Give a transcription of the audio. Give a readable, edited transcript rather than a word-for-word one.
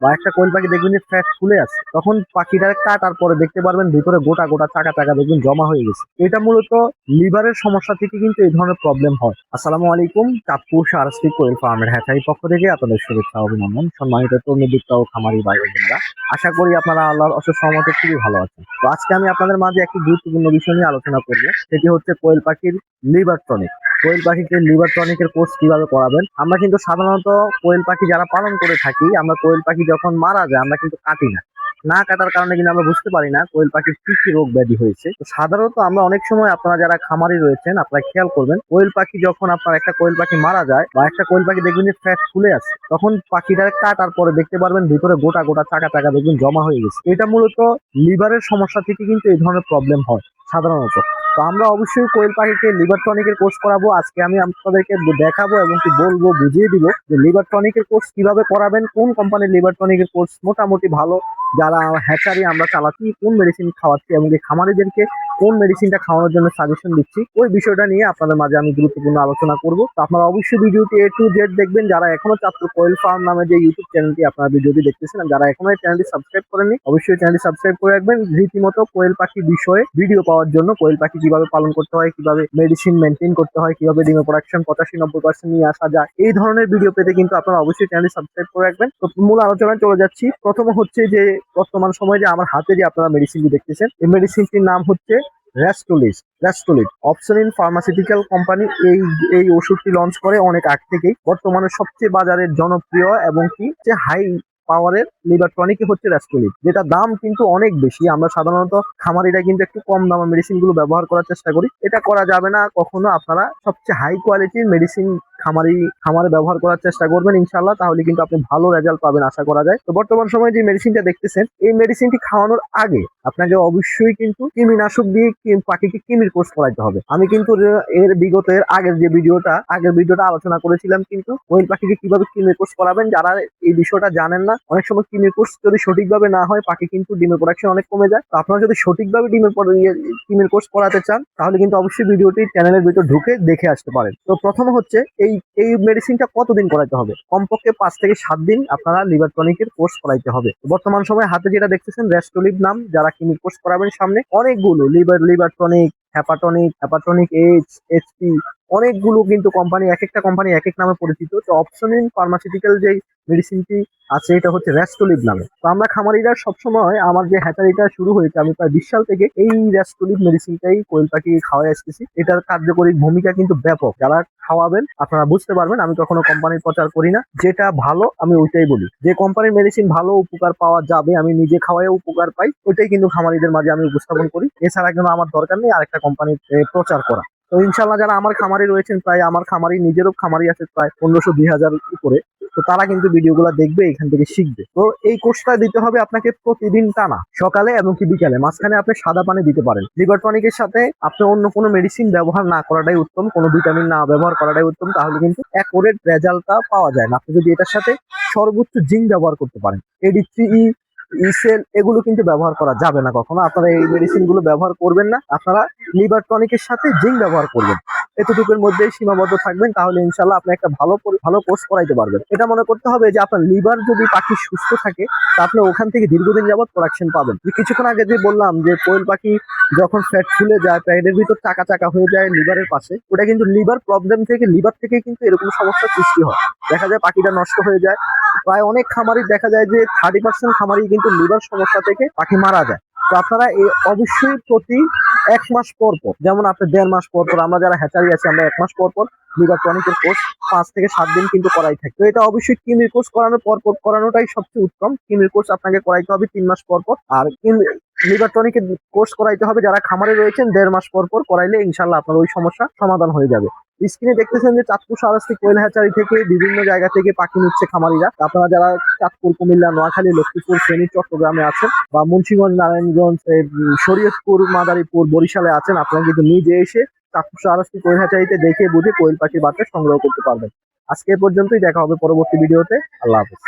বা একটা কোয়েল পাখি দেখবেন যে ফ্যাট ফুলে আছে, তখন পাখিটা কাটার পরে দেখতে পারবেন ভিতরে গোটা গোটা চাকা চাকা দেখবেন জমা হয়ে গেছে। এটা মূলত লিভারের সমস্যা থেকে কিন্তু এই ধরনের প্রবলেম হয়। আসসালামু আলাইকুম, চাঁদপুর সারস্বতী কোয়েল ফার্মের হ্যাচারি পক্ষ থেকে আপনাদের শুভেচ্ছা অভিনন্দন। সম্মানিত তরুণ বিক্তা ও খামারি ভাই বোনেরা, আশা করি আপনারা আল্লাহর অশেষ রহমতে খুবই ভালো আছেন। তো আজকে আমি আপনাদের মাঝে একটি গুরুত্বপূর্ণ বিষয় নিয়ে আলোচনা করব, সেটি হচ্ছে কোয়েল পাখির লিভার টনিক। কোয়েল পাখিকে লিভার টনিকের কোর্স কিভাবে করাবেন। আমরা কিন্তু সাধারণত কোয়েল পাখি যারা পালন করে থাকি, আমরা কোয়েল পাখি যখন মারা যায় আমরা কিন্তু কাটি না। না কাটার কারণে কিন্তু আমরা বুঝতে পারি না কোয়েল পাখির কি কি রোগ ব্যাধি হয়েছে। তো সাধারণত আমরা অনেক সময়, আপনারা যারা খামারি রয়েছেন আপনারা খেয়াল করবেন, কোয়েল পাখি যখন আপনার একটা কোয়েল পাখি মারা যায় বা একটা কোয়েল পাখি দেখবেন যে ফ্যাট ফুলে আছে, তখন পাখিটা কাটার পরে দেখতে পারবেন ভিতরে গোটা গোটা চাকা চাকা দেখবেন জমা হয়ে গেছে। এটা মূলত লিভারের সমস্যা থেকে কিন্তু এই ধরনের প্রবলেম হয় সাধারণত। তো আমরা অবশ্যই কোয়েল পাখিকে লিভার টনিকের কোর্স করাবো। আজকে আমি আপনাদেরকে দেখাবো এবং কি বলবো, বুঝিয়ে দিব যে লিভার টনিকের কোর্স কিভাবে করাবেন, কোন কোম্পানির লিভার টনিকের কোর্স মোটামুটি ভালো, যারা হ্যাচারি আমরা চালাচ্ছি কোন মেডিসিন খাওয়াচ্ছি এবং এই খামারিদেরকে কোন মেডিসিনটা খাওয়ানোর জন্য সাজেশন দিচ্ছি, ওই বিষয়টা নিয়ে আপনাদের মাঝে আমি গুরুত্বপূর্ণ আলোচনা করব। তো আপনারা অবশ্যই ভিডিওটি A to Z দেখবেন। যারা এখনো চাঁদপুর কোয়েল ফার্ম নামে যে ইউটিউব চ্যানেলটি আপনারা ভিডিওটি দেখতেছেন, যারা এখনো এই চ্যানেলটি সাবস্ক্রাইব করেননি, অবশ্যই চ্যানেলটি সাবস্ক্রাইব করে রাখবেন রীতিমতো কোয়েল পাখি বিষয়ে ভিডিও পাওয়ার জন্য। কোয়েল পাখি কিভাবে পালন করতে হয়, কিভাবে মেডিসিন মেনটেন করতে হয়, কিভাবে ডিমের প্রোডাকশন 85-90% নিয়ে আসা যায়, এই ধরনের ভিডিও পেতে কিন্তু আপনারা অবশ্যই চ্যানেলটি সাবস্ক্রাইব করে রাখবেন। তো মূল আলোচনায় চলে যাচ্ছি। প্রথম হচ্ছে যে বর্তমান সময়ে যে আমার হাতে যে আপনারা মেডিসিনটি দেখতেছেন, এই মেডিসিনটির নাম হচ্ছে রেস্টোলিড। অপসনিন ফার্মাসিউটিক্যাল কোম্পানি এই ওষুধটি লঞ্চ করে অনেক আগ থেকেই। বর্তমানে সবচেয়ে বাজারের জনপ্রিয় এবং কি হাই পাওয়ারের লিভার টনিকই হচ্ছে রেস্টোলিড, যেটা দাম কিন্তু অনেক বেশি। আমরা সাধারণত খামারিরা কিন্তু একটু কম দামের মেডিসিন গুলো ব্যবহার করার চেষ্টা করি, এটা করা যাবে না কখনো। আপনারা সবচেয়ে হাই কোয়ালিটির মেডিসিন খামারে ব্যবহার করার চেষ্টা করবেন ইনশাল্লাহ, তাহলে কিন্তু আপনি ভালো রেজাল্ট পাবেন আশা করা যায়। তো বর্তমান সময়ে যে মেডিসিনটা দেখতেছেন, এই মেডিসিনটি খাওয়ানোর আগে আপনাকে অবশ্যই কিন্তু কৃমিনাশক দিয়ে পাখিকে কৃমির কোর্স করাইতে হবে। আমি কিন্তু এর আগের ভিডিওটা আলোচনা করেছিলাম কিন্তু কোয়েল পাখিকে কিভাবে কৃমির কোর্স করাবেন। যারা এই বিষয়টা জানেন না, অনেক সময় কৃমির কোর্স যদি সঠিকভাবে না হয় পাখি কিন্তু ডিমের প্রোডাকশন অনেক কমে যায়। তো আপনারা যদি সঠিকভাবে কৃমির কোর্স করাতে চান, তাহলে কিন্তু অবশ্যই ভিডিওটি চ্যানেলের ভিতর ঢুকে দেখে আসতে পারেন। তো প্রথম হচ্ছে এই মেডিসিনটা কতদিন করাইতে হবে, কমপক্ষে 5 থেকে 7 দিন আপনারা লিভার টনিকের কোর্স করাইতে হবে। বর্তমান সময়ে হাতে যেটা দেখতেছেন রেস্টোলিড নাম, যারা কৃমির কোর্স করাবেন সামনে অনেকগুলো লিভার টনিক, হ্যাপাটনিক এইচপি, অনেকগুলো কিন্তু কোম্পানি, এক একটা কোম্পানি এক এক নামে পরিচিত। তো অপসনিন ফার্মাসিউটিক্যাল যে মেডিসিনটি আছে এটা হচ্ছে রেস্টোলিড নামে। তো আমরা খামারিরা সবসময়, আমার যে হ্যাচারিটা শুরু হয়েছে আমি প্রায় 20 সাল থেকে এই রেস্টোলিড মেডিসিনটাই কোয়েল পাখি খাওয়াই আসতেছি। এটার কার্যকরী ভূমিকা কিন্তু ব্যাপক। যারা খাওয়াবেন আপনারা বুঝতে পারবেন, আমি কখনো কোম্পানির প্রচার করি না, যেটা ভালো আমি ওইটাই বলি। যে কোম্পানির মেডিসিন ভালো উপকার পাওয়া যাবে, আমি নিজে খাওয়াই উপকার পাই, ওইটাই কিন্তু খামারিদের মাঝে আমি উপস্থাপন করি। এছাড়া কিন্তু আমার দরকার নেই আরেকটা কোম্পানির প্রচার করা। তো ইনশাল্লাহ যারা আমার খামারি রয়েছেন, প্রায় আমার খামারি নিজেরও খামারি আছে প্রায় 1500-2000 উপরে, তো তারা কিন্তু ভিডিওগুলো দেখবে, এখান থেকে শিখবে। তো এই কোর্সটা দিতে হবে আপনাকে প্রতিদিন টানা, সকালে এবং কি বিকালে। মাঝখানে আপনি সাদা পানি দিতে পারেন। লিভার টনিকের সাথে আপনি অন্য কোনো মেডিসিন ব্যবহার না করাটাই উত্তম, কোনো ভিটামিন না ব্যবহার করাটাই উত্তম, তাহলে কিন্তু অ্যাকুরেট রেজাল্টটা পাওয়া যায় না। আপনি যদি এটার সাথে সর্বোচ্চ জিঙ্ক ব্যবহার করতে পারেন, AD3E, ইসেল, এগুলো কিন্তু ব্যবহার করা যাবে না কখনো। আপনারা এই মেডিসিন গুলো ব্যবহার করবেন না, আপনারা লিভার টনিকের সাথে জিঙ্ক ব্যবহার করবেন। এতটুকুর মধ্যেই সীমাবদ্ধ থাকবেন, তাহলে ইনশাল্লাহ আপনি একটা ভালো কোর্স করাইতে পারবেন। এটা মনে করতে হবে যে আপনার লিভার যদি পাখি সুস্থ থাকে, তা আপনি ওখান থেকে দীর্ঘদিন যাবত প্রোডাকশন পাবেন। কিছুক্ষণ আগে যে বললাম যে কোয়েল পাখি যখন ফ্যাট ফুলে যায়, পেটের ভিতর চাকা চাকা হয়ে যায় লিভারের পাশে, ওটা কিন্তু লিভার প্রবলেম থেকে, লিভার থেকে কিন্তু এরকম সমস্যার সৃষ্টি হয়। দেখা যায় পাখিটা নষ্ট হয়ে যায়। প্রায় অনেক খামারি দেখা যায় যে 30% খামারি কিন্তু লিভার সমস্যা থেকে পাখি মারা যায়। তো আপনারা অবশ্যই প্রতি 1 মাস পর পর, যেমন আপনি 1.5 মাস পর পর, আমরা যারা হ্যাচারি আছি আমরা 1 মাস পর পর লিভার টনিকের কোর্স 5 থেকে 7 দিন কিন্তু করাই থাকি। তো এটা অবশ্যই কৃমির কোর্স করানোর পর করানোটাই সবচেয়ে উত্তম। কৃমির কোর্স আপনাকে করাইতে হবে 3 মাস পর পর, আর লিভার টনিকের কোর্স করাইতে হবে যারা খামারে রয়েছেন 1.5 মাস পর পর করাইলে ইনশাল্লাহ আপনার ওই সমস্যা সমাধান হয়ে যাবে। স্ক্রিনে দেখতেছেন যে চাঁদপুর সারস্বতী কোয়েল হ্যাচারি থেকে বিভিন্ন জায়গা থেকে পাখি নিচ্ছে খামারিরা। আপনারা যারা চাঁদপুর, কুমিল্লা, নোয়াখালী, লক্ষ্মীপুর, ফেনী, চট্টগ্রামে আছেন, বা মুন্সিগঞ্জ, নারায়ণগঞ্জ, শরীয়তপুর, মাদারীপুর, বরিশালে আছেন, আপনারা কিন্তু নিজে এসে চাঁদপুর সারস্বতী কোয়েল হ্যাচারিতে দেখে বুঝে কোয়েল পাখির বাচ্চা সংগ্রহ করতে পারবেন। আজকে এ পর্যন্তই, দেখা হবে পরবর্তী ভিডিওতে। আল্লাহ হাফেজ।